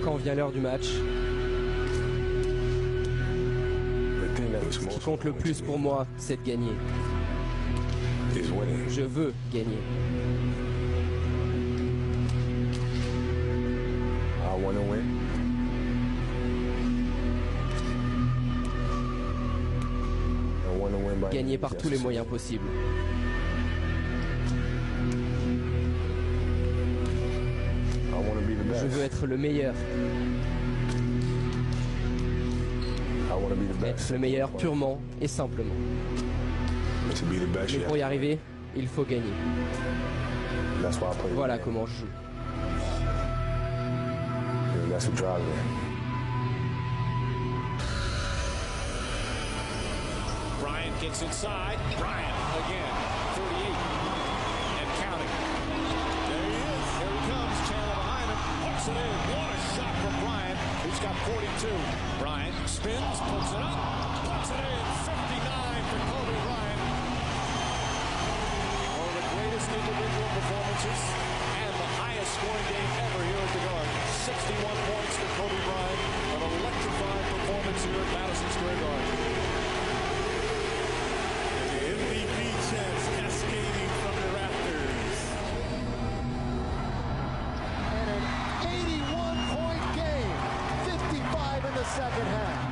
Quand vient l'heure du match, ce qui compte le plus pour moi, c'est de gagner. Je veux gagner. Gagner par tous les moyens possibles. Je veux être le meilleur. Être le meilleur purement et simplement. Mais pour y arriver, il faut gagner. Voilà comment je joue. Bryant gets inside. Bryant again. 38 and counting. There he is. Here he comes. Chandler behind him. Hooks it in. What a shot from Bryant. He's got 42. Bryant spins, puts it up, puts it in. 59 for Kobe Bryant. One of the greatest individual performances and the highest scoring game ever here at the Garden. 61 points for Kobe Bryant. An electrifying performance here at Madison Square Garden. MVP chants cascading from the Raptors. And an 81-point game, 55 in the second half.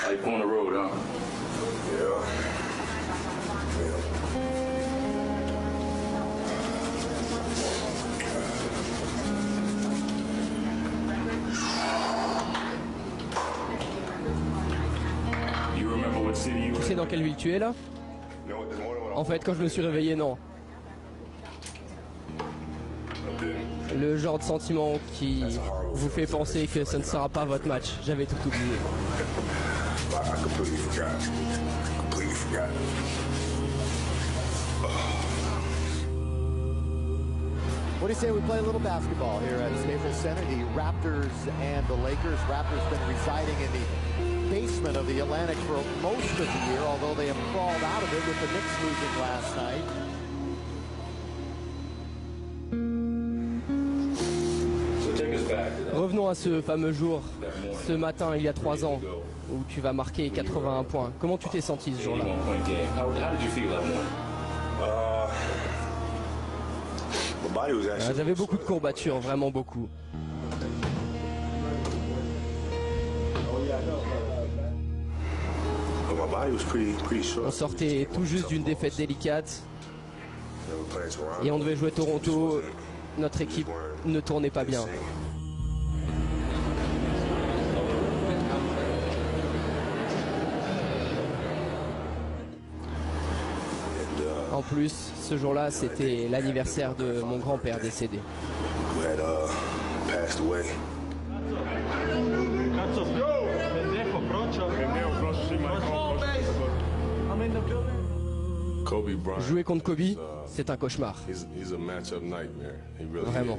Like on the road, huh? Tu sais dans quelle ville tu es là? En fait, quand je me suis réveillé, non. Le genre de sentiment qui vous fait penser que ça ne sera pas votre match. J'avais tout oublié. What do you say we play a little basketball here at Staples Center? The Raptors and the Lakers. Raptors been residing in the basement of the Atlantic for most of the year, although they have crawled out of it with the Knicks losing last night. Revenons à ce fameux jour, ce matin il y a 3 ans, où tu vas marquer 81 points. Comment tu t'es senti ce jour-là? J'avais beaucoup de courbatures, vraiment beaucoup. On sortait tout juste d'une défaite délicate et on devait jouer Toronto. Notre équipe ne tournait pas bien. En plus, ce jour-là, c'était l'anniversaire de mon grand-père décédé. Jouer contre Kobe, c'est un cauchemar. Vraiment.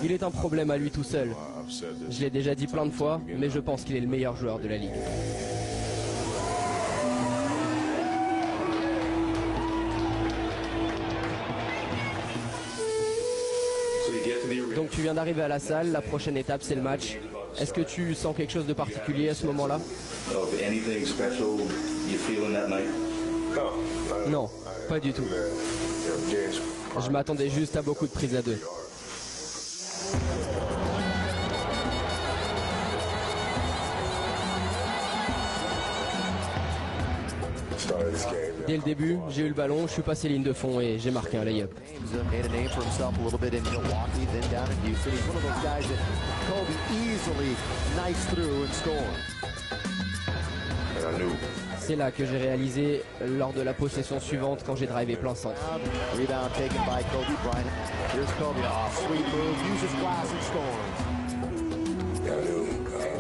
Il est un problème à lui tout seul. Je l'ai déjà dit plein de fois, mais je pense qu'il est le meilleur joueur de la ligue. Donc tu viens d'arriver à la salle, la prochaine étape c'est le match. Est-ce que tu sens quelque chose de particulier à ce moment-là? Non, pas du tout. Je m'attendais juste à beaucoup de prises à deux. Dès le début, j'ai eu le ballon, je suis passé ligne de fond et j'ai marqué un lay-up. C'est là que j'ai réalisé lors de la possession suivante quand j'ai drivé plein centre.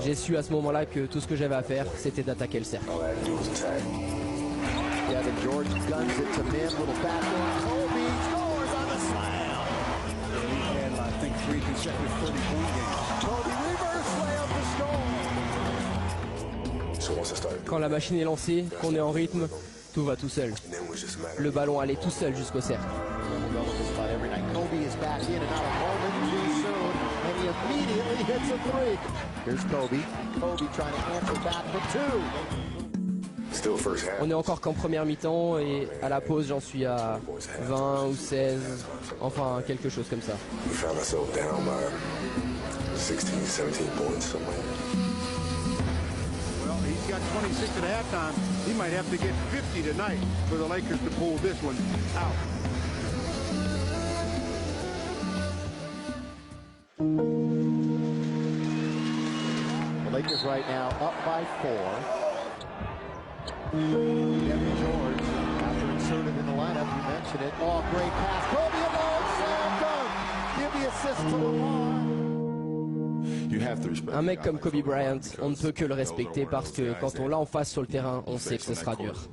J'ai su à ce moment-là que tout ce que j'avais à faire, c'était d'attaquer le cercle. Quand la machine est lancée, qu'on est en rythme, tout va tout seul. Le ballon allait tout seul jusqu'au cercle. On est encore qu'en première mi-temps et à la pause j'en suis à 20 ou 16, enfin quelque chose comme ça. He's got 26 at halftime. He might have to get 50 tonight for the Lakers to pull this one out. The Lakers right now up by 4. Devin George, after inserted in the lineup, you mentioned it. Oh, great pass. Kobe alone, slam dunk. Give the assist to Lamar. Un mec comme Kobe Bryant, on ne peut que le respecter parce que quand on l'a en face sur le terrain, on sait que ce sera dur.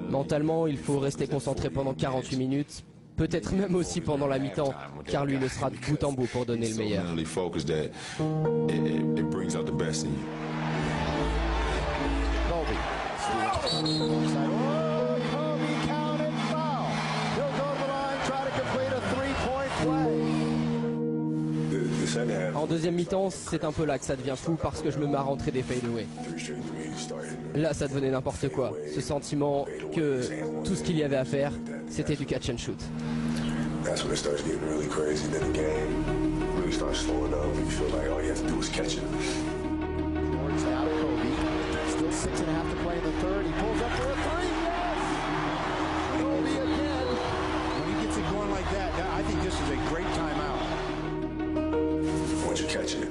Mentalement, il faut rester concentré pendant 48 minutes, peut-être même aussi pendant la mi-temps, car lui le sera de bout en bout pour donner le meilleur. En deuxième mi-temps, c'est un peu là que ça devient fou parce que je me mets à rentrer des fadeaway. Là, ça devenait n'importe quoi. Ce sentiment que tout ce qu'il y avait à faire, c'était du catch and shoot.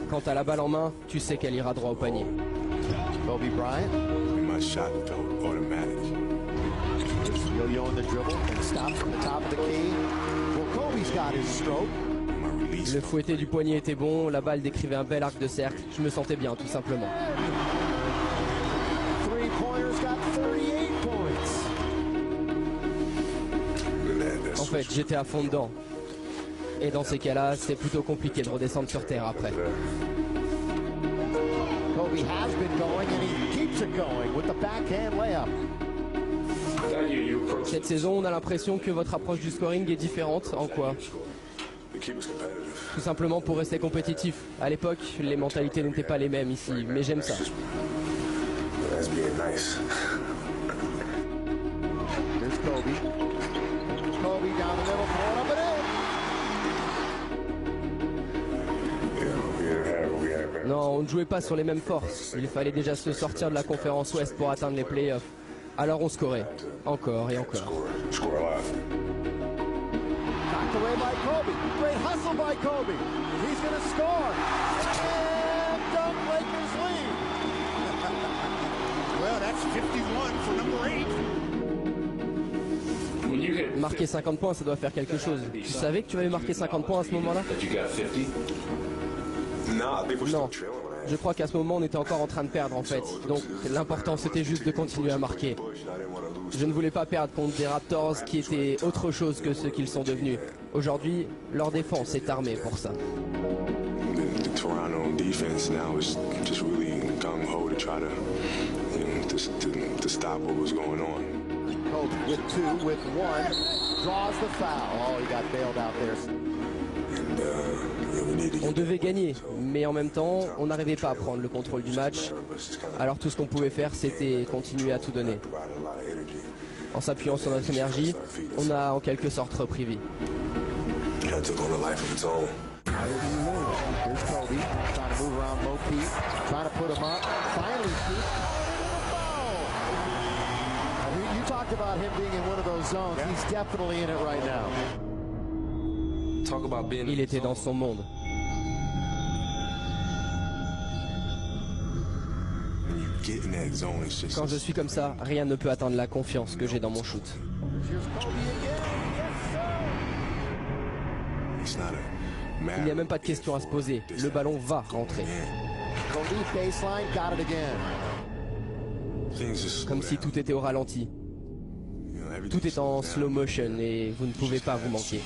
Quand t'as la balle en main, tu sais qu'elle ira droit au panier. Kobe Bryant. My shot felt automatic. Yo-yo in the dribble and stops from the top of the key. Well, Kobe's got his stroke. Le fouetté du poignet était bon, la balle décrivait un bel arc de cercle. Je me sentais bien, tout simplement. Three-pointers got 38 points. En fait, j'étais à fond dedans. Et dans ces cas-là, c'est plutôt compliqué de redescendre sur terre après. Kobe has been going and he keeps it going with the backhand layup. Cette saison, on a l'impression que votre approche du scoring est différente. En quoi? Tout simplement pour rester compétitif. À l'époque, les mentalités n'étaient pas les mêmes ici, mais j'aime ça. Here's Kobe. Kobe down the middle, throwing up and in. Non, on ne jouait pas sur les mêmes forces. Il fallait déjà se sortir de la conférence Ouest pour atteindre les playoffs. Alors on scorait. Encore et encore. Knocked away by Kobe. Great hustle by Kobe. He's going to score. And dunk, Lakers lead. Well, that's 51 for number 8. Marquer 50 points, ça doit faire quelque chose. Tu savais que tu avais marqué 50 points à ce moment-là? Non. Je crois qu'à ce moment, on était encore en train de perdre en fait. Donc l'important, c'était juste de continuer à marquer. Je ne voulais pas perdre contre des Raptors qui étaient autre chose que ce qu'ils sont devenus. Aujourd'hui, leur défense est armée pour ça. The Toronto defense now is just really gung-ho to try to, to stop what was going on. Kobe with 2, with 1, draws the foul. Oh, he got bailed out there. On devait gagner, mais en même temps, on n'arrivait pas à prendre le contrôle du match. Alors tout ce qu'on pouvait faire, c'était continuer à tout donner. En s'appuyant sur notre énergie, on a en quelque sorte repris vie. Here's Kobe, trying to move around low key, trying to put him up, finally shoots. talked about him being in one of those zones. He's definitely in it right now. Il était dans son monde. Quand je suis comme ça, rien ne peut atteindre la confiance que j'ai dans mon shoot. Il n'y a même pas de question à se poser. Le ballon va rentrer. Comme si tout était au ralenti. Tout est en slow motion et vous ne pouvez pas vous manquer.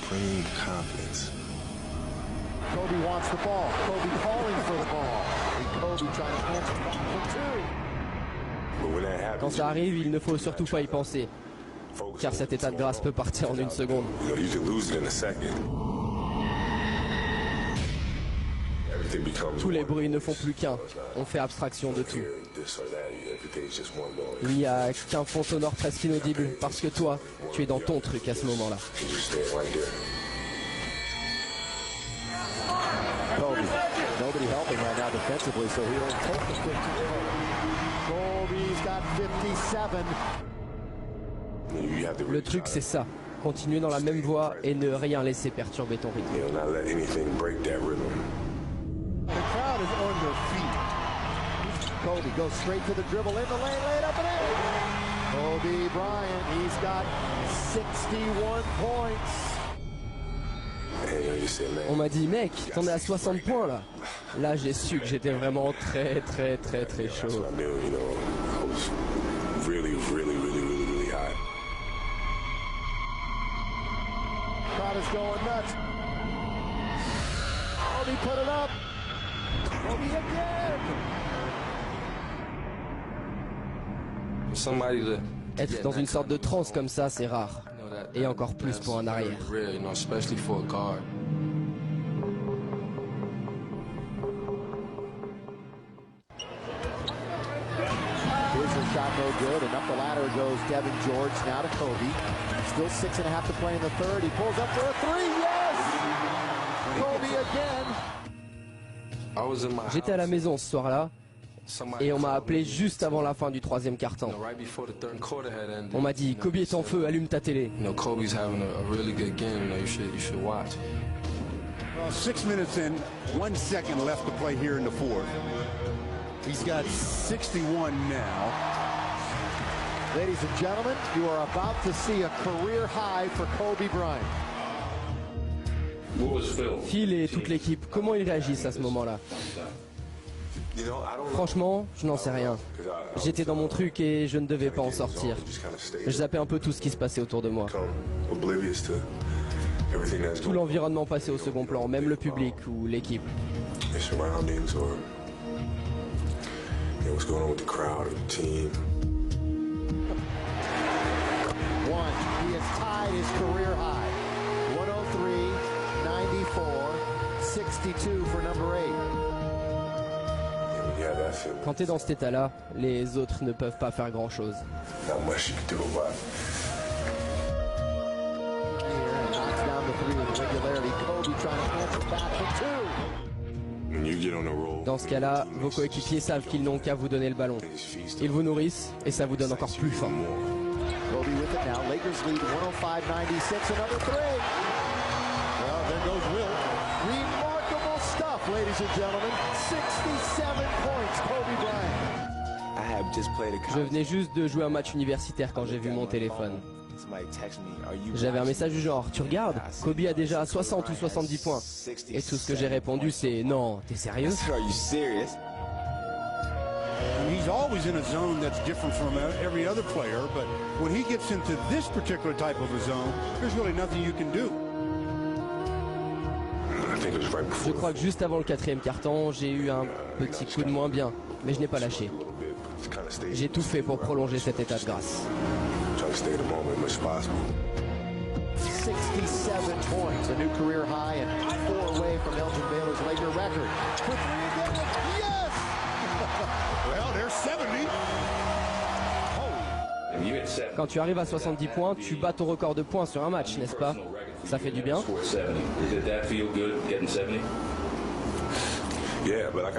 Kobe wants the ball. Kobe calling for the ball. And Kobe trying to answer back for two. Quand ça arrive, il ne faut surtout pas y penser. Car cet état de grâce peut partir en une seconde. Tous les bruits ne font plus qu'un. On fait abstraction de tout. Il n'y a qu'un fond sonore presque inaudible parce que toi, tu es dans ton truc à ce moment-là. Kobe, nobody helping right now defensively, so he'll take the 15. Kobe's got 57. Le truc, c'est ça. Continuer dans la même voie et ne rien laisser perturber ton rythme. The crowd is on their feet. Kobe goes straight to the dribble in the lane, laid up and in. Kobe Bryant, he's got 61 points. On m'a dit, mec, t'en es à 60 points là. Là, j'ai su que j'étais vraiment très chaud. Crowd is going nuts. Kobe put it up. Kobe again. Être dans une sorte de transe comme ça, c'est rare. Et encore plus pour un arrière. Here's a shot, no good, and up the ladder goes Devin George, now to Kobe. Still 6.5 to play in the third. He pulls up for a three, yes! Kobe again. J'étais à la maison ce soir-là, et on m'a appelé juste avant la fin du troisième quart-temps. On m'a dit, Kobe est en feu, allume ta télé. Well, 6 minutes in, 1 second left to play here in the fourth. He's got 61 now. Ladies and gentlemen, you are about to see a career high for Kobe Bryant. Phil et toute l'équipe, comment ils réagissent à ce moment-là? Franchement, je n'en sais rien. J'étais dans mon truc et je ne devais pas en sortir. Je zappais un peu tout ce qui se passait autour de moi. Tout l'environnement passait au second plan, même le public ou l'équipe. One, he has tied his career high. 103, 94, 62 for number 8. Quand tu es dans cet état-là, les autres ne peuvent pas faire grand-chose. Dans ce cas-là, vos coéquipiers savent qu'ils n'ont qu'à vous donner le ballon. Ils vous nourrissent et ça vous donne encore plus faim. Kobe with it now. Lakers lead 105-96. Another three. Well, there goes Will. Remarkable stuff, ladies and gentlemen. 67 points, Kobe Bryant. Je venais juste de jouer un match universitaire quand j'ai vu mon téléphone. J'avais un message du genre, tu regardes, Kobe a déjà 60 ou 70 points. Et tout ce que j'ai répondu c'est, non, t'es sérieux? He's always in a zone that's different from every other player, but when he gets into this particular type of a zone, there's really nothing you can do. Je crois que juste avant le quatrième quart-temps, j'ai eu un petit coup de moins bien, mais je n'ai pas lâché. J'ai tout fait pour prolonger cet état de grâce. 67 points, a new career high, and 4 away from Elgin Baylor's Laker record. For 3 again, yes! Well, there's 70. Quand tu arrives à 70 points, tu bats ton record de points sur un match, n'est-ce pas? Ça fait du bien?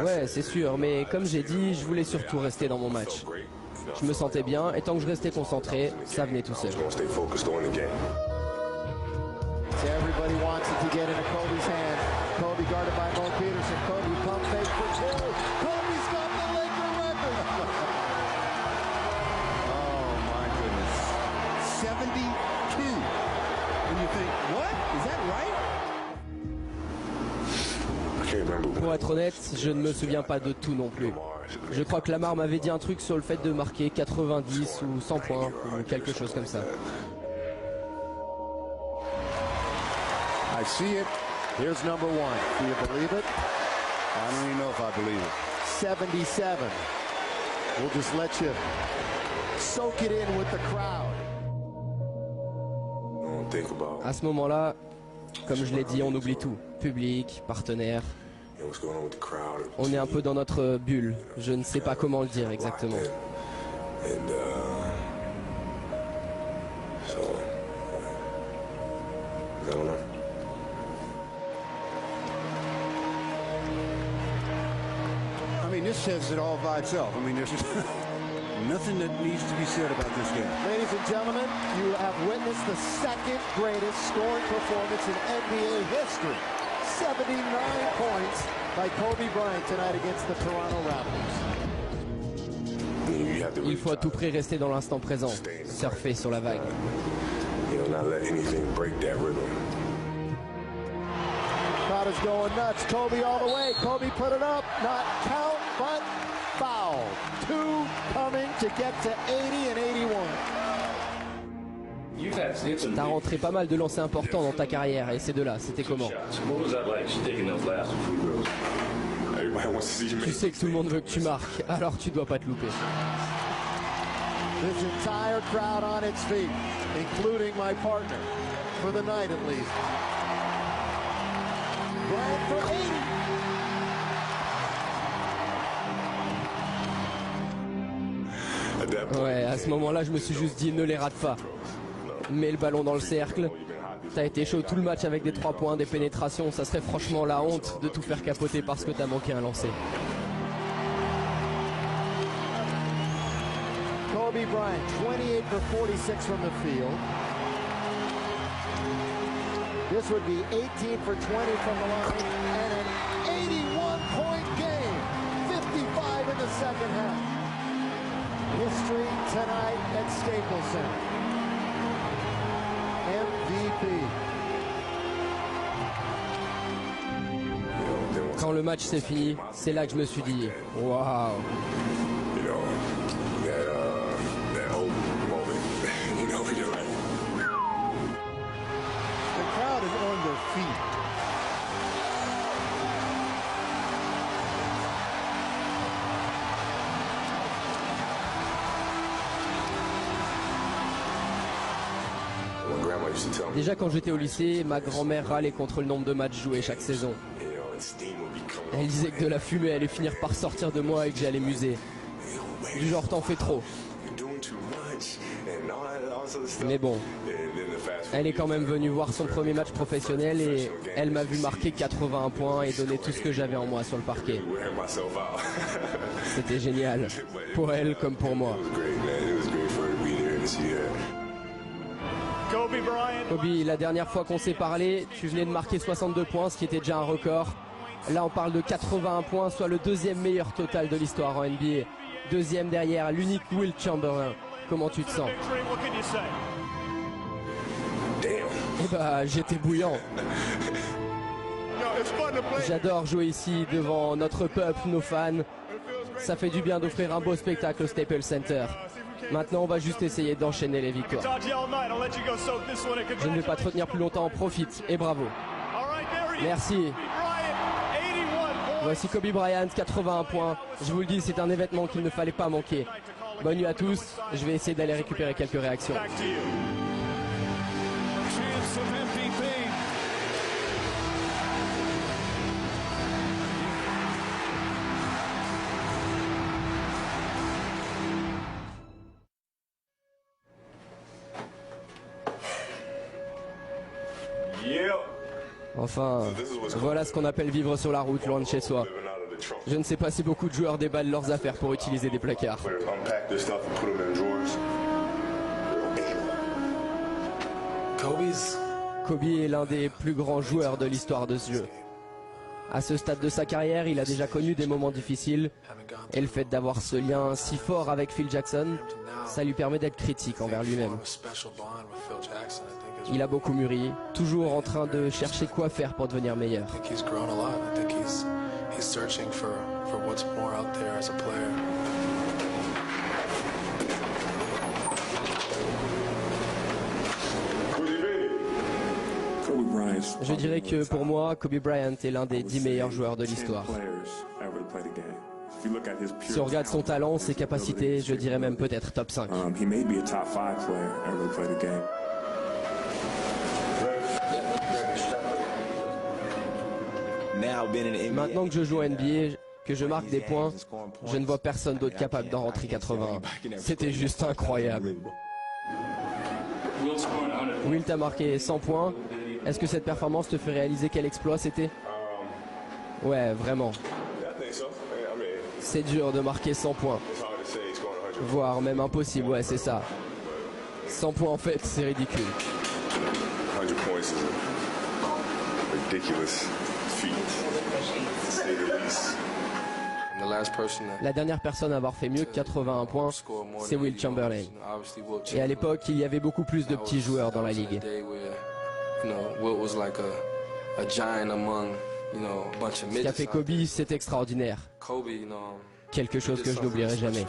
Ouais, c'est sûr, mais comme j'ai dit, je voulais surtout rester dans mon match. Je me sentais bien et tant que je restais concentré, ça venait tout seul. So everybody wants it to get into Kobe's hand. Kobe guarded by Mo Peterson. Kobe pump fake for two. Kobe's got the Laker record. Oh, my goodness. 72. And you think, what? Is that right? Pour être honnête, je ne me souviens pas de tout non plus. Je crois que Lamar m'avait dit un truc sur le fait de marquer 90 ou 100 points ou quelque chose comme ça. I see it. Here's number one. Do you believe it? I don't even know if I believe it. 77. We'll just let you soak it in with the crowd. À ce moment-là, comme je l'ai dit, on oublie tout. Public, partenaire. On est un peu dans notre bulle. Je ne sais pas comment le dire exactement. I mean, this says it all by itself. I mean, there's nothing that needs to be said about this game. Ladies and gentlemen, you have witnessed the second greatest scoring performance in NBA history. 79 points by Kobe Bryant tonight against the Toronto Raptors. Il faut à tout prix rester dans l'instant présent, surfer sur la vague. Crowd is going nuts. Kobe all the way. Kobe put it up. Not count, but foul. Two coming to get to 80 and 81. T'as rentré pas mal de lancers importants dans ta carrière et ces deux-là, c'était comment? Tu sais que tout le monde veut que tu marques, alors tu dois pas te louper. This entire crowd on its feet, including my partner, for the night at least. Bryant for 80. Ouais, à ce moment-là, je me suis juste dit ne les rate pas. Mets le ballon dans le cercle. T'as été chaud tout le match avec des 3 points, des pénétrations. Ça serait franchement la honte de tout faire capoter parce que t'as manqué un lancer. Kobe Bryant, 28 for 46 from the field. This would be 18 for 20 from the line and an 81-point game. 55 in the second half. History tonight at Staples Center. MVP. Quand le match s'est fini, c'est là que je me suis dit waouh. The crowd is on their feet. Déjà quand j'étais au lycée, ma grand-mère râlait contre le nombre de matchs joués chaque saison. Elle disait que de la fumée allait finir par sortir de moi et que j'allais muser. Du genre t'en fais trop. Mais bon, elle est quand même venue voir son premier match professionnel et elle m'a vu marquer 81 points et donner tout ce que j'avais en moi sur le parquet. C'était génial, pour elle comme pour moi. Kobe, la dernière fois qu'on s'est parlé, tu venais de marquer 62 points, ce qui était déjà un record. Là, on parle de 81 points, soit le deuxième meilleur total de l'histoire en NBA. Deuxième derrière l'unique Will Chamberlain. Comment tu te sens? Eh bah, j'étais bouillant. J'adore jouer ici devant notre peuple, nos fans. Ça fait du bien d'offrir un beau spectacle au Staples Center. Maintenant, on va juste essayer d'enchaîner les victoires. Je ne vais pas te retenir plus longtemps, profite et bravo. Merci. Voici Kobe Bryant, 81 points. Je vous le dis, c'est un événement qu'il ne fallait pas manquer. Bonne nuit à tous. Je vais essayer d'aller récupérer quelques réactions. Enfin, voilà ce qu'on appelle vivre sur la route, loin de chez soi. Je ne sais pas si beaucoup de joueurs déballent leurs affaires pour utiliser des placards. Kobe est l'un des plus grands joueurs de l'histoire de ce jeu. À ce stade de sa carrière, il a déjà connu des moments difficiles et le fait d'avoir ce lien si fort avec Phil Jackson, ça lui permet d'être critique envers lui-même. Il a beaucoup mûri, toujours en train de chercher quoi faire pour devenir meilleur. Je dirais que pour moi, Kobe Bryant est l'un des 10 meilleurs joueurs de l'histoire. Si on regarde son talent, ses capacités, je dirais même peut-être top 5. Maintenant que je joue à NBA, que je marque des points, je ne vois personne d'autre capable d'en rentrer 80. C'était juste incroyable. Wilt a marqué 100 points. Est-ce que cette performance te fait réaliser quel exploit c'était? Ouais, vraiment. C'est dur de marquer 100 points. Voire même impossible, ouais, c'est ça. 100 points en fait, c'est ridicule. 100 points is a ridiculous feat, to say the least. La dernière personne à avoir fait mieux que 81 points, c'est Wilt Chamberlain. Et à l'époque, il y avait beaucoup plus de petits joueurs dans la ligue. Ce qu'a fait Kobe, c'est extraordinaire. Quelque chose que je n'oublierai jamais.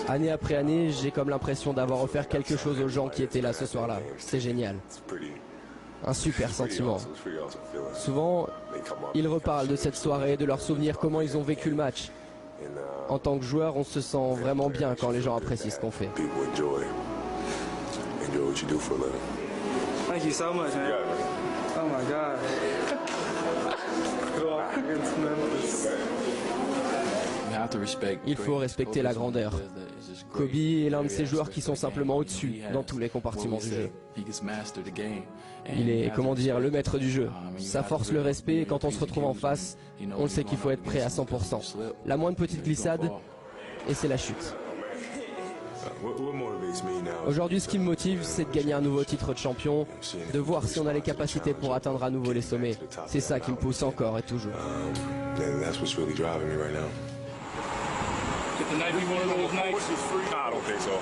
Année après année, j'ai comme l'impression d'avoir offert quelque chose aux gens qui étaient là ce soir-là. C'est génial. Un super sentiment. Souvent, ils reparlent de cette soirée, de leurs souvenirs, comment ils ont vécu le match. En tant que joueur, on se sent vraiment bien quand les gens apprécient ce qu'on fait. Thank you so much, man. Oh my God. Il faut respecter la grandeur. Kobe est l'un de ces joueurs qui sont simplement au-dessus dans tous les compartiments du jeu. Il est, comment dire, le maître du jeu. Ça force le respect et quand on se retrouve en face, on sait qu'il faut être prêt à 100%. La moindre petite glissade, et c'est la chute. Aujourd'hui, ce qui me motive, c'est de gagner un nouveau titre de champion, de voir si on a les capacités pour atteindre à nouveau les sommets. C'est ça qui me pousse encore et toujours. Could the night be one of those nights? I don't think so.